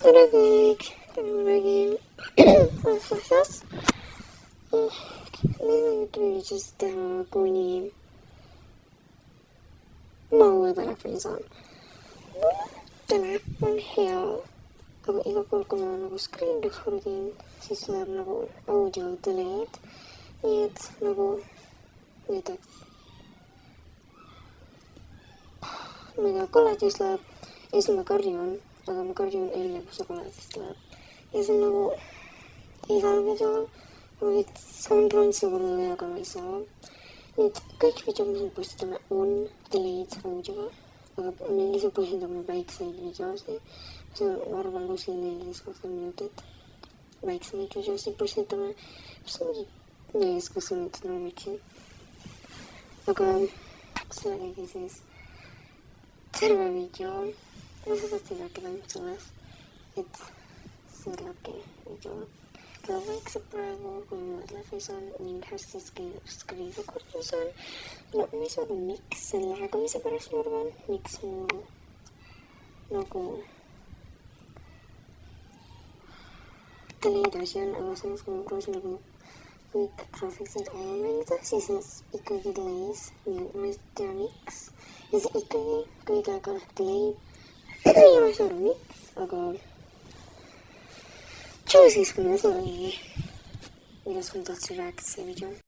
tere kõik, täna ma räägin ühest asjast. Meil tuli siis teha, kuni ma uue telefoni saan. Telefon hea, aga iga kord, kui ma nagu screen record in, siis läheb nagu audio delay'd. Nii et nagu näiteks ma ei tea, koledis läheb ja siis ma karjun, aga ma karjun enne, kui see koledist läheb. Ja see on nagu igal videol, ma nüüd saan prantsi korda aga ma ei saa. Nii et kõik videod, mis me postitame, on delay'd audioga, aga me lihtsalt postitame väikseid videosid. See on, ma arvan, kuskil 14-20 minutit. Väiksemaid videosid postitame, mis on mingi 14-20 minutit nagu mitsi. Aga see oligi siis terve video. Ma tahtsin rääkida sellest, et see lähebki video kella vaikseb praegu, kui ma telefoni saan ning hästi screen record'i saan. No ma ei saa aru, miks selle lähegamise pärast ma arvan, miks mul nagu delay'd asi on, aga samas kui ma proovisin nagu kõik graafiksid alla mängida, siis nad ikkagi delays, ma ei tea miks. Ja see ikkagi kõige aega delay. Ja ma ei saa aru miks, aga tšau siis, kui ma see oli, millest ma tahtsin rääkida see video.